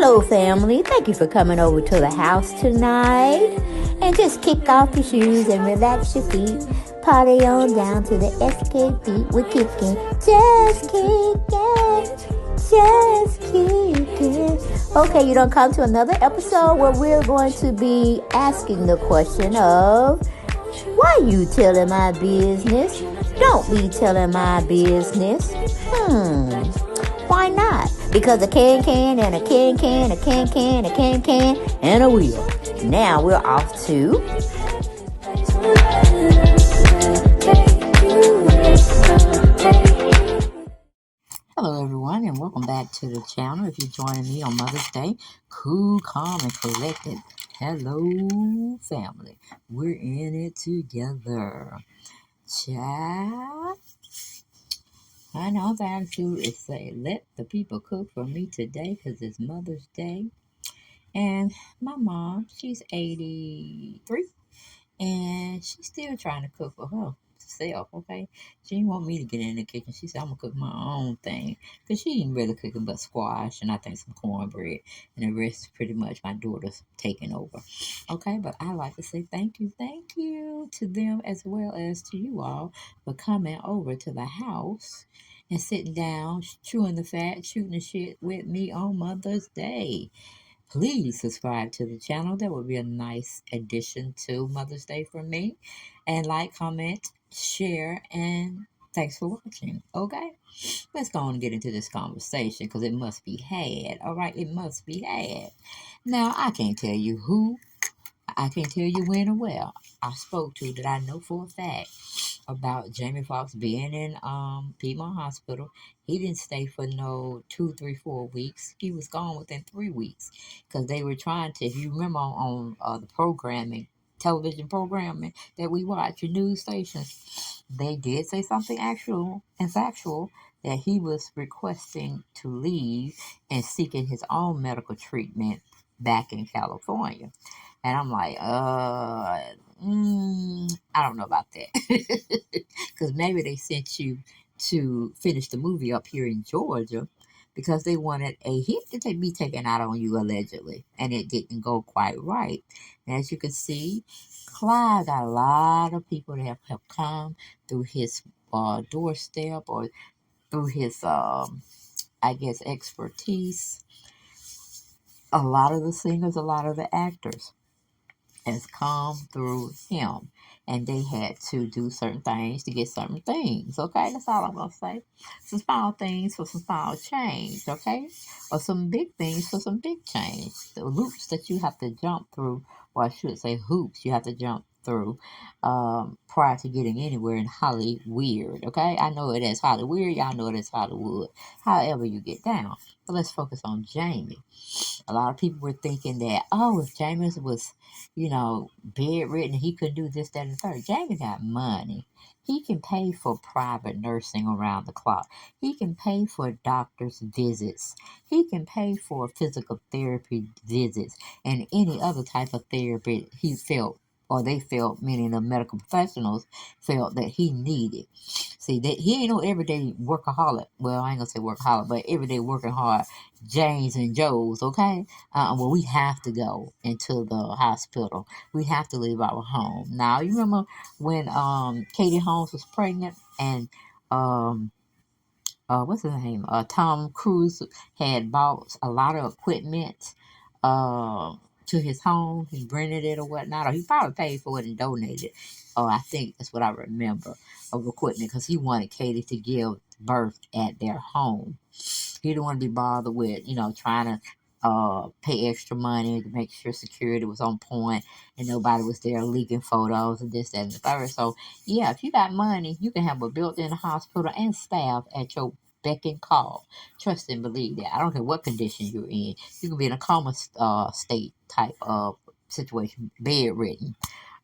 Hello, family. Thank you for coming over to the house tonight. And just kick off your shoes and relax your feet. Party on down to the SK beat. We're kicking, just kicking, just kicking. Okay, you don't come to another episode where we're going to be asking the question of, why you telling my business? Don't be telling my business. Why not? Because a can and a can, a can, and a wheel. Now we're off to... Hello everyone, and welcome back to the channel. If you're joining me on Mother's Day, cool, calm, and collected. Hello family. We're in it together. Child. I know the attitude is say, let the people cook for me today because it's Mother's Day. And my mom, she's 83, and she's still trying to cook for herself, okay? She didn't want me to get in the kitchen. She said, I'm going to cook my own thing. Because she ain't really cooking but squash and I think some cornbread. And the rest is pretty much my daughter's taking over. Okay, but I like to say thank you to them as well as to you all for coming over to the house and sitting down, chewing the fat, shooting the shit with me on Mother's Day. Please subscribe to the channel. That would be a nice addition to Mother's Day for me. And like, comment, share, and thanks for watching. Okay? Let's go on and get into this conversation because it must be had. All right? It must be had. Now, I can't tell you who. I can't tell you when or where I spoke to that I know for a fact about Jami Foxx being in Piedmont Hospital. He didn't stay for no 2, 3, 4 weeks. He was gone within 3 weeks because they were trying to, if you remember on the programming, television programming that we watch, your news stations, they did say something actual and factual that he was requesting to leave and seeking his own medical treatment back in California. And I'm like, I don't know about that. Because maybe they sent you to finish the movie up here in Georgia because they wanted a hit to be taken out on you allegedly. And it didn't go quite right. And as you can see, Clyde got a lot of people that have come through his doorstep or through his, I guess, expertise. A lot of the singers, a lot of the actors has come through him, and they had to do certain things to get certain things. Okay, that's all I'm gonna say. Some small things for some small change. Okay, or some big things for some big change. The loops that you have to jump through, or I should say hoops, you have to jump through prior to getting anywhere in Hollywood. Okay, I know it as Hollywood. Y'all know it as Hollywood. However you get down. But let's focus on Jami. A lot of people were thinking that, oh, if James was, bedridden, he could do this, that, and the third. Jami got money. He can pay for private nursing around the clock. He can pay for doctor's visits. He can pay for physical therapy visits and any other type of therapy he felt or they felt, meaning the medical professionals felt that he needed. See, that he ain't no everyday workaholic. Well, I ain't gonna say workaholic, but everyday working hard James and Joe's, okay? Well, we have to go into the hospital. We have to leave our home. Now, you remember when Katie Holmes was pregnant and what's his name? Tom Cruise had bought a lot of equipment to his home. He rented it or whatnot, or he probably paid for it and donated. Oh, I think that's what I remember of equipment because he wanted Katie to give birth at their home. He didn't want to be bothered with, trying to pay extra money to make sure security was on point and nobody was there leaking photos and this, that, and the third. So, yeah, if you got money, you can have a built-in hospital and staff at your beck and call. Trust and believe that. I don't care what condition you're in. You can be in a coma state type of situation, bedridden,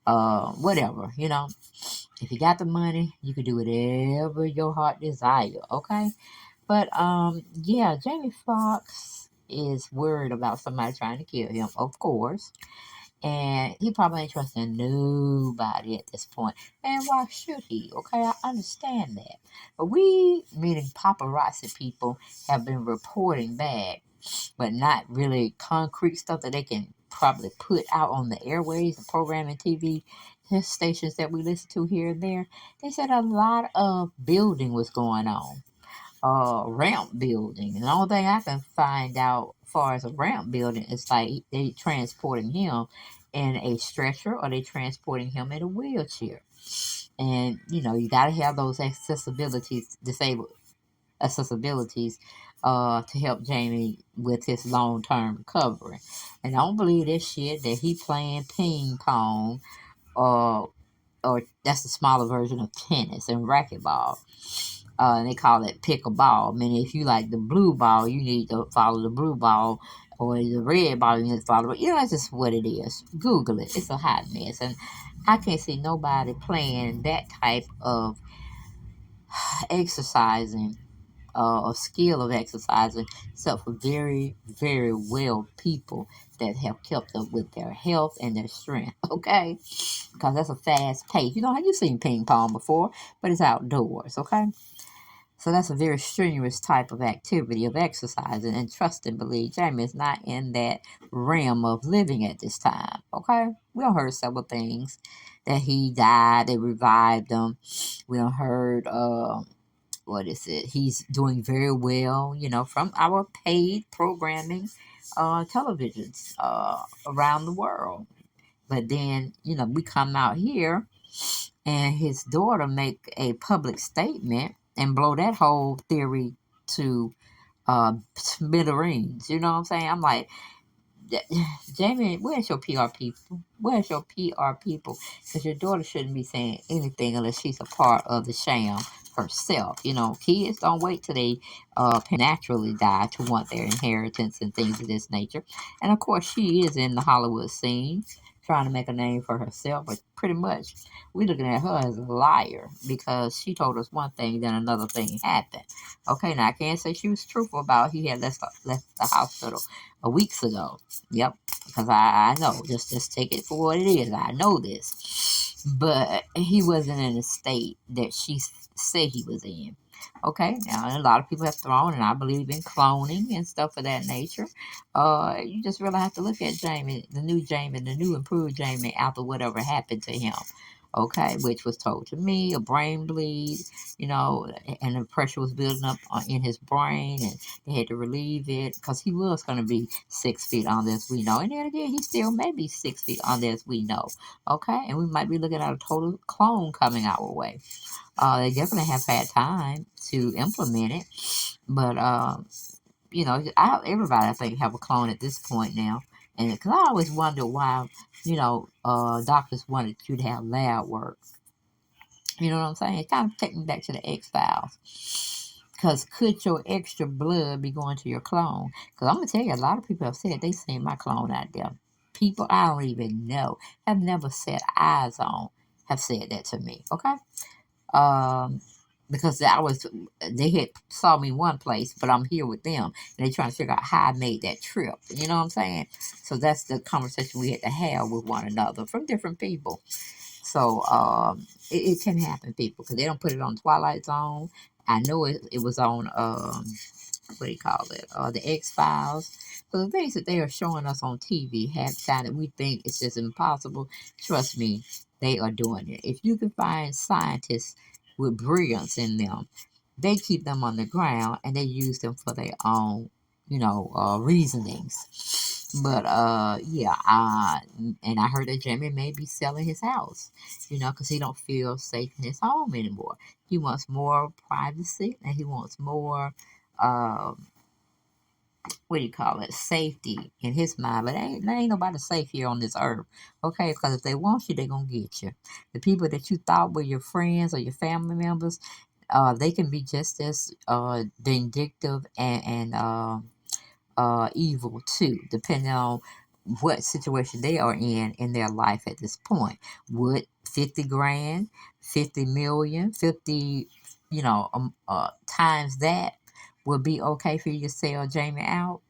whatever, If you got the money, you can do whatever your heart desire, okay? But yeah, Jami Foxx is worried about somebody trying to kill him, of course. And he probably ain't trusting nobody at this point. And why should he? Okay, I understand that. But we, meaning paparazzi people, have been reporting back but not really concrete stuff that they can probably put out on the airways, the programming TV stations that we listen to here and there. They said a lot of building was going on, ramp building, and the only thing I can find out as far as a ramp building is like they transporting him in a stretcher or they transporting him in a wheelchair. And you got to have those disabled accessibilities, to help Jamie with his long term recovery. And I don't believe this shit that he playing ping pong, or that's the smaller version of tennis and racquetball. And they call it pickleball. I mean, if you like the blue ball, you need to follow the blue ball, or the red ball, you need to follow it. That's just what it is. Google it. It's a hot mess. And I can't see nobody playing that type of exercising, or skill of exercising, except for very, very well people that have kept up with their health and their strength. Okay, because that's a fast pace. You've seen ping pong before, but it's outdoors. Okay, so that's a very strenuous type of activity of exercising. And trust and believe, Jamie is not in that realm of living at this time. Okay, we don't heard several things that he died. They revived him. We don't heard. What is it? He's doing very well, from our paid programming, televisions, around the world. But then, we come out here and his daughter make a public statement and blow that whole theory to smithereens. You know what I'm saying? I'm like, Jamie, where's your PR people? Where's your PR people? Because your daughter shouldn't be saying anything unless she's a part of the sham herself. Kids don't wait till they naturally die to want their inheritance and things of this nature. And of course, she is in the Hollywood scene trying to make a name for herself, but pretty much we're looking at her as a liar because she told us one thing, then another thing happened. Okay, now I can't say she was truthful about he had left the hospital a weeks ago. Yep, because I know. Just take it for what it is. I know this. But he wasn't in a state that she said he was in. Okay, now a lot of people have thrown, and I believe in cloning and stuff of that nature. You just really have to look at Jamie, the new improved Jamie after whatever happened to him. Okay, which was told to me, a brain bleed, and the pressure was building up in his brain, and they had to relieve it because he was going to be 6 feet under as we know. And then again, he still may be 6 feet under as we know. Okay, and we might be looking at a total clone coming our way. They definitely have had time to implement it, but everybody I think have a clone at this point now, and because I always wonder why, doctors wanted you to have lab work. You know what I'm saying? It kind of take me back to the X Files. Because could your extra blood be going to your clone? Because I'm gonna tell you, a lot of people have said they seen my clone out there. People I don't even know, have never set eyes on, have said that to me. Okay, um, because they had saw me one place, but I'm here with them, and they trying to figure out how I made that trip. You know what I'm saying? So that's the conversation we had to have with one another from different people. So it can happen, people, because they don't put it on Twilight Zone. I know it was on what do you call it? The X Files. So the things that they are showing us on TV half the time that we think it's just impossible. Trust me, they are doing it. If you can find scientists with brilliance in them, they keep them on the ground and they use them for their own, reasonings. But yeah, and I heard that Jamie may be selling his house, because he don't feel safe in his home anymore. He wants more privacy and he wants more, um, what do you call it, safety in his mind. But there ain't nobody safe here on this earth, okay? Because if they want you, they're going to get you. The people that you thought were your friends or your family members, they can be just as vindictive and evil too, depending on what situation they are in their life at this point. Would 50 grand, 50 million, 50, times that would be okay for you to sell Jamie out?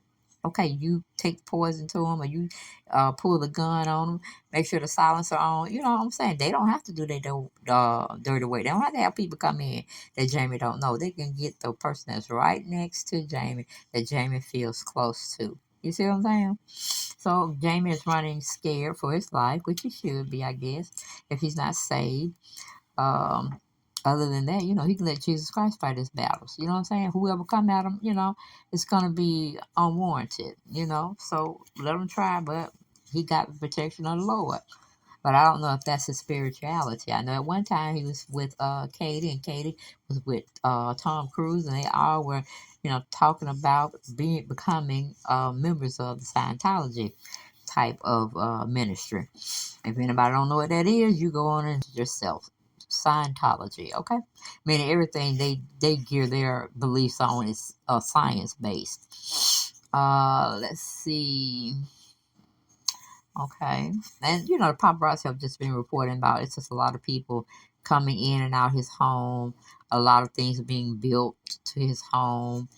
Okay, you take poison to them, or you pull the gun on them. Make sure the silencer on. You know what I'm saying? They don't have to do their dirty work. They don't have to have people come in that Jamie don't know. They can get the person that's right next to Jamie that Jamie feels close to. You see what I'm saying? So Jamie is running scared for his life, which he should be, I guess, if he's not saved. Um, Other than that, he can let Jesus Christ fight his battles. You know what I'm saying? Whoever come at him, it's gonna be unwarranted. So let him try, but he got the protection of the Lord. But I don't know if that's his spirituality. I know at one time he was with Katie, and Katie was with Tom Cruise, and they all were, talking about becoming members of the Scientology type of ministry. If anybody don't know what that is, you go on and yourself. Scientology, okay? Meaning everything they gear their beliefs on is science based. Let's see. Okay, and the paparazzi have just been reporting about it's just a lot of people coming in and out his home. A lot of things being built to his home.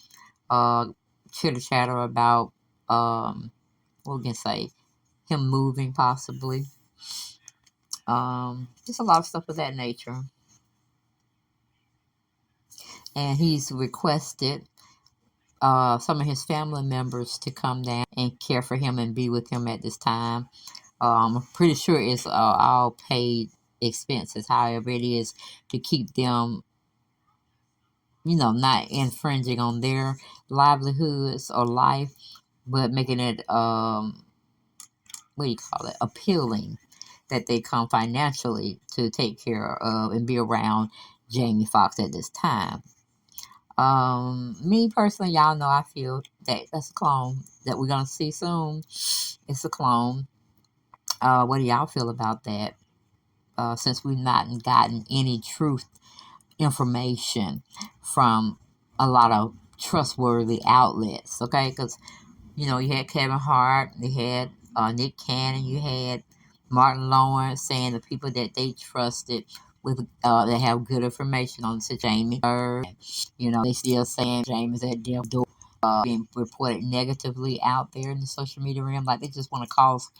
Uh, Chitter chatter about what we can say, him moving possibly. Just a lot of stuff of that nature. And he's requested some of his family members to come down and care for him and be with him at this time. I'm pretty sure it's all paid expenses, however it is, to keep them, not infringing on their livelihoods or life, but making it, what do you call it, appealing that they come financially to take care of and be around Jamie Foxx at this time. Me personally, y'all know I feel that that's a clone that we're gonna see soon. It's a clone. What do y'all feel about that? Since we've not gotten any truth information from a lot of trustworthy outlets, okay? Because you had Kevin Hart, you had Nick Cannon, you had Martin Lawrence saying the people that they trusted with that have good information on the Jamie. They still saying James at Death Door, being reported negatively out there in the social media realm, like they just want to cause